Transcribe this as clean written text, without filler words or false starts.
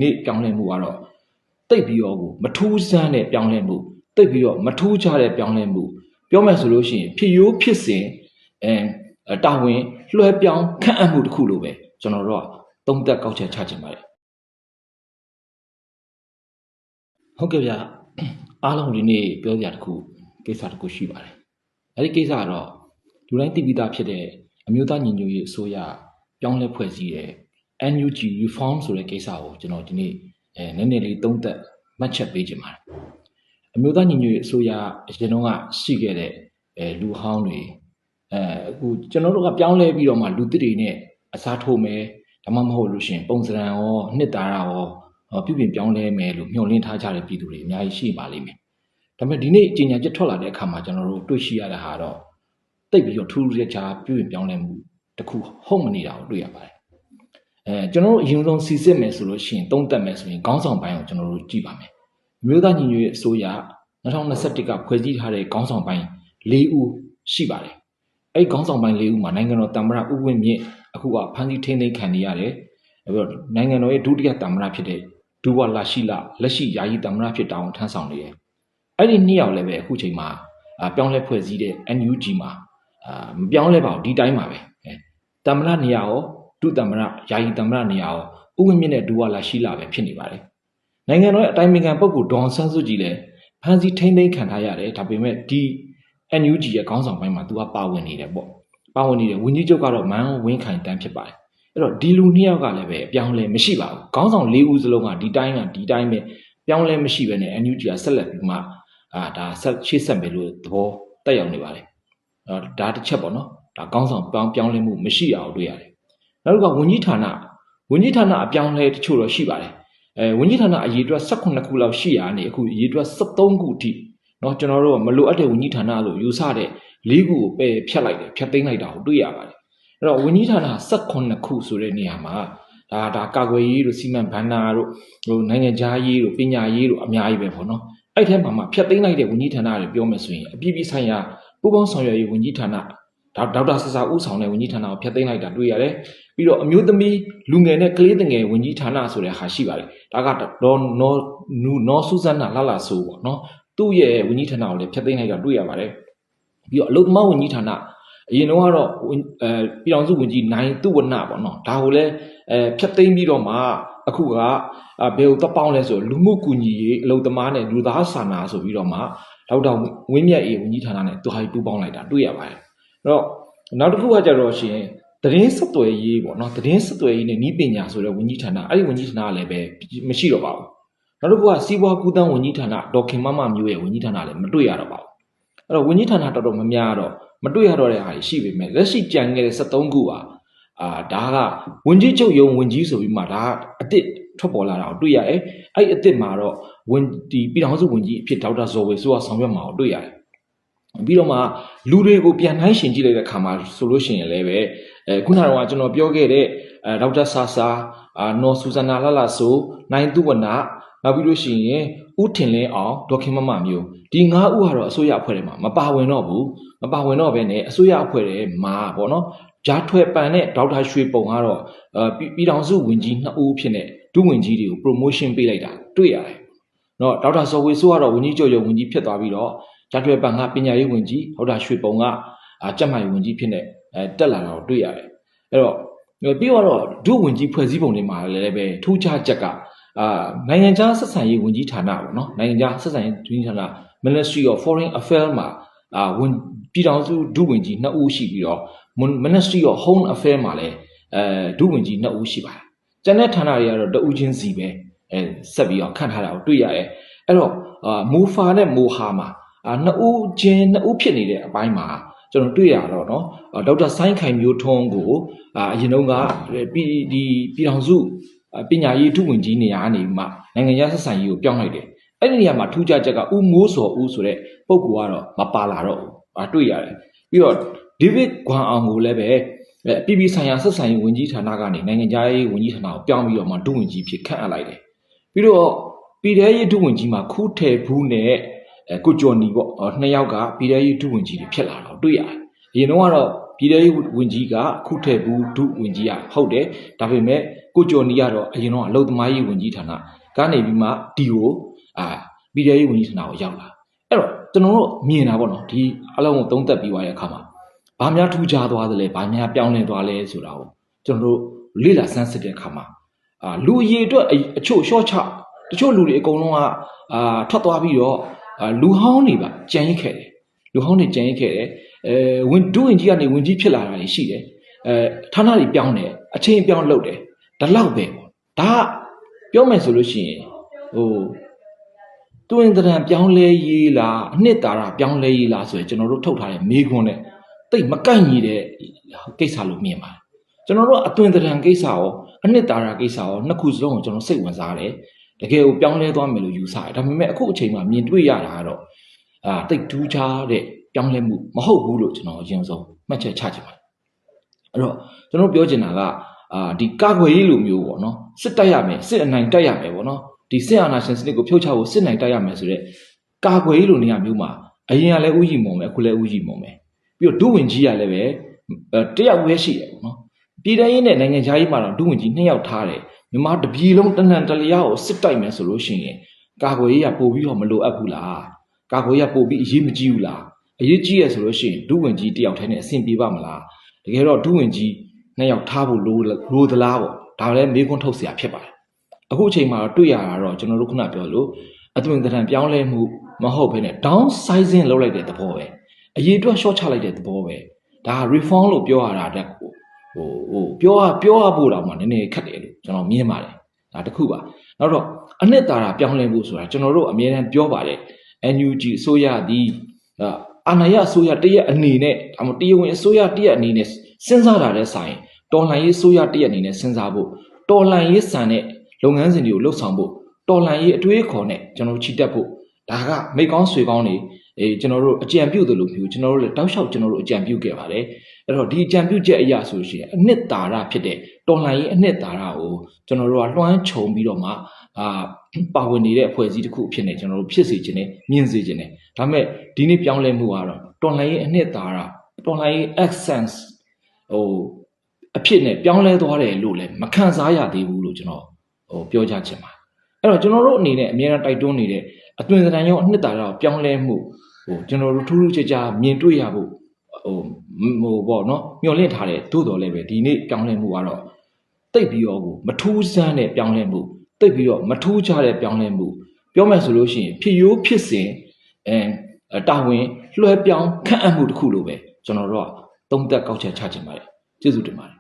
နေ့ပြောင်းလဲမှုကတော့တိတ်ပြီးတော့မထူးဆန်းတဲ့ပြောင်းလဲမှုတိတ်ပြီးတော့မထူးခြားတဲ့ပြောင်းလဲမှုပြောမယ်ဆိုလို့ရှိရင်ဖြစ်ရိုးဖြစ်စဉ်တာဝန်လွှဲပြောင်းခန့်အပ်မှုတစ်ခုလိုပဲကျွန်တော်တို့ကသုံးသပ်ကောက်ချက်ချခြင်းပါတယ်ဟုတ်ကဲ့ဗျအားလုံးဒီနေ့ပြောပြတစ်ခုကိစ္စတစ်ခုရှိပါတယ်အဲဒီကိစ္စကတော့လူတိုင်းသိပြီးသားဖြစ်တဲ့အမျိုးသားညီညွတ်ရေးအစိုးရပြောင်းလဲဖွဲ့စည်းတဲ့ NUG reform ဆိုတဲ့ကိစ္စကိုကျွန်တော်ဒီနေ့နည်းနည်းလေးသုံးသပ်မှတ်ချက်ပေးခြင်းပါတယ်အမျိုးသားညီညွတ်ရေးအစိုးရအရင်တုန်းကရှိခဲ့တဲ့လူဟောင်းတွေအခုကျွန်တော်တို့ကပြောင်းလဲပြီးတော့မှလူသစ်တွေနဲ့အစားထိုးမယ်ဒါမှမဟုတ်လို့ရှိရင်ပုံစံရောနှစ်သာရရောပြုပြင်ပြောင်းလဲမယ်လို့မျှော်လင့်ထားကြတဲ့ပြည်သူတွေအများကြီးရှိပါလိမ့်မယ်ဒါပေမဲ့ဒီနေ့အချိန်ညာချက်ထွက်လာတဲ့အခါမှာကျွန်တော်တို့တွေ့ရှိရတဲ့ဟာတော့တိတ်ပြီးတော့ထူးထူးခြားခြားပြုပြင်ပြောင်းလဲမှုတစ်ခုဟုတ်မနေတာကိုတွေ့ရပါတယ်ကျွန်တော်တို့အရင်ဆုံးစီစစ်မယ်ဆိုလို့ရှိရင်သုံးသပ်မယ်ဆိုရင်ခေါင်းဆောင်ပိုင်းကိုကျွန်တော်တို့ကြည့်ပါမယ်အမျိုးသားညီညွတ်ရေးအစိုးရ2021ကဖွဲ့စည်းထားတဲ့ခေါင်းဆောင်ပိုင်း၄ဦးရှိပါတယ်အဲ့ခေါင်းဆောင်ပိုင်း၄ဦးမှာနိုင်ငံတော်သမ္မတဦးဝင်းမြင့်အခုကဖမ်းဆီးထိန်းသိမ်းခံနေရတယ်ပြီးတော့နိုင်ငံတော်ရဲ့ဒုတိယသမ္မတဖြစ်တဲ့ဒူဝါလာရှိလလက်ရှိယာယီသမ္မတဖြစ်တောင်းထမ်းဆောင်နေတယ်အဲ့ဒီနှစ်ယောက်လည်းပဲအခုချိန်မှာပြောင်းလဲဖွဲ့စည်းတဲ့ NUG မှာမပြောင်းလဲပါဘူးဒီတိုင်းပါပဲသမ္မတနေရာရောဒုသမ္မတယာယီသမ္မတနေရာရောဥဝင်းမြင့်နဲ့ဒူဝါလာရှိလာပဲဖြစ်နေပါတယ်နိုင်ငံတော်ရဲ့အတိုင်ပင်ခံပုဂ္ဂိုလ်ဒေါ်ဆန်းစုကြည်လည်းဖမ်းဆီးထိန်းသိမ်းခံထားရတယ်ဒါပေမဲ့ဒီ NUG ရဲ့ခေါင်းဆောင်ပိုင်းမှာသူကပါဝင်နေတယ်ပေါ့ပါဝင်နေတယ်ဝန်ကြီးချုပ်ကတော့မန်းဝင်းခိုင်တန်းဖြစ်ပါတယ်အဲ့တော့ဒီလူနှစ်ယောက်ကလည်းပဲအပြောင်းလဲမရှိပါဘူးခေါင်းဆောင်၄ဦးစလုံးကဒီတိုင်းပဲပြောင်းလဲမရှိဘဲနဲ့ NUG ကဆက်လက်ပြီးမှဒါရှေ့ဆက်မယ်လို့သဘောတက်ရောက်နေပါတယ်ဒါတစ်ချက်ပေါ့နော်ဒါခေါင်းဆောင်ပြောင်းလဲမှုမရှိအောင်တွေ့ရတယ်နောက်တစ်ခါဝန်ကြီးဌာနအပြောင်းလဲတချို့တော့ရှိပါတယ်ဝန်ကြီးဌာနအရေးအတွက်18ခုလောက်ရှိရနေအခုအရေးအတွက်73ခုအထိเนาะကျွန်တော်တို့ကမလိုအပ်တဲ့ဝန်ကြီးဌာနလို့ယူဆတဲ့၄ခုကိုပယ်ဖြတ်လိုက်တယ်ဖြတ်သိမ်းလိုက်တာကိုတွေ့ရပါတယ်အဲ့တော့ဝန်ကြီးဌာန18ခုဆိုတဲ့နေရာမှာဒါကာကွယ်ရေးတို့စီမံဘဏ္ဍာတို့ဟိုနိုင်ငံခြားရေးတို့ပညာရေးတို့အများကြီးပဲပေါ့နော်အဲ့ထဲမှာဖြတ်သိမ်းလိုက်တဲ့ဝန်ကြီးဌာနတွေပြောမယ်ဆိုရင်အပြည်ပြည်ဆိုင်ရာပူးပေါင်းဆောင်ရွက်ရေးဝန်ကြီးဌာနဒေါက်တာဆဆာဦးဆောင်တဲ့ဝန်ကြီးဌာနကိုဖျက်သိမ်းလိုက်တာတွေ့ရတယ်ပြီးတော့အမျိုးသမီးလူငယ်နဲ့ကလေးငယ်ဝန်ကြီးဌာနဆိုတဲ့ဟာရှိပါတယ်ဒါကတော့နော်ဆူဇန်နာလာဆိုပေါ့နော်သူ့ရဲ့ဝန်ကြီးဌာနကိုလည်းဖျက်သိမ်းလိုက်တာတွေ့ရပါတယ်ပြီးတော့အလုပ်သမားဝန်ကြီးဌာနအရင်တော့ကတော့ပြည်ထောင်စုဝန်ကြီးနိုင်သူဝနပေါ့နော်ဒါကိုလည်းဖျက်သိမ်းပြီးတော့မှအခုကဘယ်ကိုတပေါင်းလဲဆိုလူမှုကူညီရေးအလုပ်သမားနဲ့လူသားစာနာဆိုပြီးတော့မှဒေါက်တာဝင်းမြတ်အေးဝန်ကြီးဌာနနဲ့သူဟာပူးပေါင်းလိုက်တာတွေ့ရပါတယ်အဲ့တော့နောက်တစ်ခုကကြတော့ရှင်သတင်းဆက်သွယ်ရေးပေါ့နော်သတင်းဆက်သွယ်ရေးနဲ့ဤပညာဆိုတဲ့ဝန်ကြီးဌာနအဲ့ဒီဝန်ကြီးဌာနကလည်းပဲမရှိတော့ပါဘူးနောက်တစ်ခုကစီးပွားကူးသန်းဝန်ကြီးဌာနဒေါက်ခင်မမမျိုးရဲ့ဝန်ကြီးဌာနလည်းမတွေ့ရတော့ပါဘူးအဲ့တော့ဝန်ကြီးဌာနတော်တော်မများတော့မတွေ့ရတော့တဲ့ဟာရှိပေမဲ့လက်ရှိကြံခဲ့တဲ့73ခုပါဒါကဝန်ကြီးချုပ်ရုံဝန်ကြီးဆိုပြီးမှဒါအစ်စ်ထွက်ပေါ်လာတာကိုတွေ့ရတယ်အဲ့အစ်စ်မှာတော့ဒီပြည်ထောင်စုဝန်ကြီးအဖြစ်ဒေါက်တာဇော်ဝေဆိုးကဆောင်ရွက်မှာကိုတွေ့ရတယ်ပြီးတော့မှလူတွေကိုပြန်နှိုင်းရှင်ကြည့်လိုက်တဲ့အခါမှာဆိုလို့ရှိရင်လည်းပဲခုနကတော့ကျွန်တော်ပြောခဲ့တဲ့ဒေါက်တာဆာဆာနော်ဆူဇန်နာလာဆိုနိုင်သူဝနနောက်ပြီးလို့ရှိရင်ဦးထင်လင်းအောင်ဒေါခင်မမမျိုးဒီ၅ဦးကတော့အစိုးရအဖွဲ့ထဲမှာမပါဝင်တော့ဘူးမပါဝင်တော့ဘဲနဲ့အစိုးရအဖွဲ့ထဲမှာပေါ့နော်ဂျာထွဲပန်တဲ့ဒေါက်တာရွှေပုံကတော့ပြည်ထောင်စုဝန်ကြီး2ဦးဖြစ်နေဒုဝန်ကြီးတွေကို promotion ပေးလိုက်တာတွေ့ရတယ်။နော်ဒေါက်တာဇော်ဝေဆိုးကတော့ဝန်ကြီးချုပ်ရုံဝန်ကြီးဖြစ်သွားပြီးတော့ဂျာထွဲပန်ကပညာရေးဝန်ကြီးဒေါက်တာရွှေပုံကကျန်းမာရေးဝန်ကြီးဖြစ်နေတက်လာတာကိုတွေ့ရတယ်။အဲ့တော့ပြီးတော့ဒုဝန်ကြီးဖွဲ့စည်းပုံတွေမှာလည်းပဲထူးခြားချက်ကနိုင်ငံခြားဆက်ဆံရေးဝန်ကြီးဌာနပေါ့နော်နိုင်ငံခြားဆက်ဆံရေးဝန်ကြီးဌာန Ministry of Foreign Affairs မှာပြည်ထောင်စုဒုဝန်ကြီး2ဦးရှိပြီးတော့ Ministry of Home Affairs မှာလည်းဒုဝန်ကြီး2ဦးရှိပါတယ်။ကျန်တဲ့ဌာနတွေကတော့တဦးချင်းစီပဲဆက်ပြီးတော့ခန့်ထားတာကိုတွေ့ရတယ်။အဲ့တော့မူဖာနဲ့မိုဟာမှာ2ဦးဖြစ်နေတဲ့အပိုင်းမှာကျွန်တော်တွေ့ရတော့เนาะဒေါက်တာဆိုင်းခိုင်မျိုးထွန်းကိုအရင်တုန်းကဒီပြည်ထောင်စုပညာရေးဒုဝန်ကြီးနေရာကနေမှနိုင်ငံရေးဆက်ဆံရေးကိုပြောင်းလိုက်တယ်။အဲ့ဒီနေရာမှာထူးခြားချက်ကဦးမိုးစော်ဦးဆိုတဲ့ပုဂ္ဂိုလ်ကတော့မပါလာတော့ဘူးတွေ့ရတယ်။ပြီးတော့ဒေးဗစ်ဂွမ်အောင်ကိုလည်းပဲပြည်ပြည်ဆိုင်ရာဆက်ဆံရေးဝန်ကြီးဌာနကနေနိုင်ငံရေးဝန်ကြီးဌာနကိုပြောင်းပြီးတော့မှဒုဝန်ကြီးဖြစ်ခန့်အပ်လိုက်တယ်။ပြီးတော့ပြည်ထရေးဒုဝန်ကြီးမှာခူးထည်ဘူးနဲ့ကိုကျော်နီပေါ့2ယောက်ကပြည်ထရေးဒုဝန်ကြီးတွေဖြစ်လာတော့တွေ့ရတယ်။အရင်တော့ကတော့ပြည်ထရေးဝန်ကြီးကခုထည့်ဘူးဒုဝန်ကြီးကဟုတ်တယ်ဒါပေမဲ့ ကိုကျော်နီကတော့အရင်တော့အလုတ်သမားရေးဝန်ကြီးဌာနကနေပြီးမှဒီကိုပြည်ထောင်ရေးဝန်ကြီးဌာနကိုရောက်လာအဲ့တော့ကျွန်တော်တို့မြင်တာပေါ့နော်ဒီအလုံးကိုသုံးသက်ပြီးသွားတဲ့အခါမှာဘာများထူးခြားသွားသလဲဘာများပြောင်းလဲသွားလဲဆိုတာကိုကျွန်တော်တို့လေ့လာဆန်းစစ်တဲ့အခါမှာလူအရေးအတွက်အချို့ရှော့ချတချို့လူတွေအကုန်လုံးကထွက်သွားပြီးတော့လူဟောင်းတွေပါကြံရစ်ခဲ့တယ်လူဟောင်းတွေကြံရစ်ခဲ့တယ်ဒုဝန်ကြီးကနေဝန်ကြီးဖြစ်လာတာတွေရှိတယ်ဌာနတွေပြောင်းတယ်အချိန်ပြောင်းလုပ်တယ်ဒါလောက်ပဲပေါ့ဒါကပြောမယ်ဆိုလို့ရှိရင်တွင်တရံပြောင်းလဲရေးလားအနှစ်သာရပြောင်းလဲရေးလားဆိုရင်ကျွန်တော်တို့ထုတ်ထားတဲ့မေးခွန်းနဲ့တိတ်မကိုက်ညီတဲ့ကိစ္စလို့မြင်ပါတယ်ကျွန်တော်တို့အတွင်တရံကိစ္စရောအနှစ်သာရကိစ္စရောနှစ်ခုစလုံးကိုကျွန်တော်စိတ်ဝင်စားတယ်တကယ်ကိုပြောင်းလဲသွားမယ်လို့ယူဆတယ်ဒါပေမဲ့အခုအချိန်မှာမြင်တွေ့ရတာကတော့တိတ်ထူးခြားတဲ့ပြောင်းလဲမှုမဟုတ်ဘူးလို့ကျွန်တော်အရင်ဆုံးမှတ်ချက်ချချင်ပါတယ်အဲ့တော့ကျွန်တော်ပြောချင်တာကဒီကာကွယ်ရေးလိုမျိုးပေါ့နော်စစ်တိုက်ရမယ်စစ်အနိုင်တိုက်ရမယ်ပေါ့နော်ဒီစစ်အာဏာရှင်စနစ်ကိုဖြုတ်ချဖို့စစ်နိုင်တိုက်ရမယ်ဆိုတော့ကာကွယ်ရေးလိုနေရာမျိုးမှာအရင်ကလည်းဥယျာဉ်မုံပဲအခုလည်းဥယျာဉ်မုံပဲပြီးတော့ဒုဝန်ကြီးကလည်းပဲတယောက်ပဲရှိတယ်ပေါ့နော်ပြည်ထောင်ရေးနဲ့နိုင်ငံခြားရေးမှာတော့ဒုဝန်ကြီး2ယောက်ထားတယ်မြန်မာတပြည်လုံးတနန်တလျားကိုစစ်တိုက်မယ်ဆိုလို့ရှိရင်ကာကွယ်ရေးကပို့ပြီးတော့မလိုအပ်ဘူးလားကာကွယ်ရေးပို့ပြီးအရေးမကြီးဘူးလားအရေးကြီးရဆိုလို့ရှိရင်ဒုဝန်ကြီးတယောက်ထဲနဲ့အဆင်ပြေပါမလားတကယ်တော့ဒုဝန်ကြီး2ယောက်ထားဖို့လိုသလားပေါ့ဒါလည်းမေးခွန်းထုတ်เสียဖြစ်ပါတယ်အခုအချိန်မှာတွေ့ရတာတော့ကျွန်တော်တို့ခုနပြောလို့အသွင်သဏ္ဍာန်ပြောင်းလဲမှုမဟုတ်ဘဲနဲ့ down sizing လုပ်လိုက်တဲ့သဘောပဲအရေးအတွက် short ချလိုက်တဲ့သဘောပဲဒါ reform လို့ပြောရတာတက်ပြောရဖို့တော့မှနည်းနည်းခက်တယ်လို့ကျွန်တော်မြင်ပါတယ်ဒါတစ်ခုပါနောက်တော့အနှစ်သာရပြောင်းလဲဖို့ဆိုတာကျွန်တော်တို့အများအားပြောပါတယ် NUG အစိုးရသည်အာဏာရအစိုးရတရက်အနေနဲ့ဒါမှတရားဝင်အစိုးရတရက်အနေနဲ့စဉ်းစားတာတဲ့ဆိုင်တော်လှန်ရေးအစိုးရတရက်အနေနဲ့စဉ်းစားဖို့တော်လှန်ရေးစံတဲ့လုပ်ငန်းစဉ်တွေကိုလှုပ်ဆောင်ဖို့တော်လှန်ရေးအတွေးအခေါ်နဲ့ကျွန်တော်ချီတက်ဖို့ဒါကမိတ်ကောင်းဆွေကောင်းတွေကျွန်တော်တို့အကြံပြုသလိုမျိုးကျွန်တော်တို့လည်းတောက်လျှောက်ကျွန်တော်တို့အကြံပြုခဲ့ပါတယ်အဲ့တော့ဒီအကြံပြုချက်အရာဆိုရှင်အနှစ်သာရဖြစ်တဲ့တော်လှန်ရေးအနှစ်သာရကိုကျွန်တော်တို့ကလွှမ်းခြုံပြီးတော့မှပါဝင်နေတဲ့အဖွဲ့အစည်းတစ်ခုဖြစ်နေကျွန်တော်တို့ဖြစ်စေခြင်းနဲ့မြင်စေခြင်းနဲ့ဒါပေမဲ့ဒီနေ့ပြောင်းလဲမှုကတော့တော်လှန်ရေးအနှစ်သာရတော်လှန်ရေး essence အဖြစ်နဲ့ပြောင်းလဲသွားတယ်လို့လည်းမခံစားရသေးဘူးလို့ကျွန်တော်ပြောကြချင်ပါအဲ့တော့ကျွန်တော်တို့အနေနဲ့အများအားတိုက်တွန်းနေတဲ့အသွင်သဏ္ဍာန်ရောအနှစ်သာရရောပြောင်းလဲမှုကျွန်တော်တို့ထူးထူးခြားခြားမြင်တွေ့ရဖို့ပေါ့နော်မျှော်လင့်ထားတဲ့သို့တော်လည်းပဲဒီနေ့ပြောင်းလဲမှုကတော့တိတ်ပြီးတော့မထူးဆန်းတဲ့ပြောင်းလဲမှုတိတ်ပြီးတော့မထူးခြားတဲ့ပြောင်းလဲမှုပြောမယ်ဆိုလို့ရှိရင်ဖြစ်ရိုးဖြစ်စဉ်တာဝန်လွှဲပြောင်းခန့်အပ်မှုတစ်ခုလိုပဲကျွန်တော်တို့ကသုံးသပ်ကောက်ချက်ချချင်ပါတယ်ကျေးဇူးတင်ပါတယ်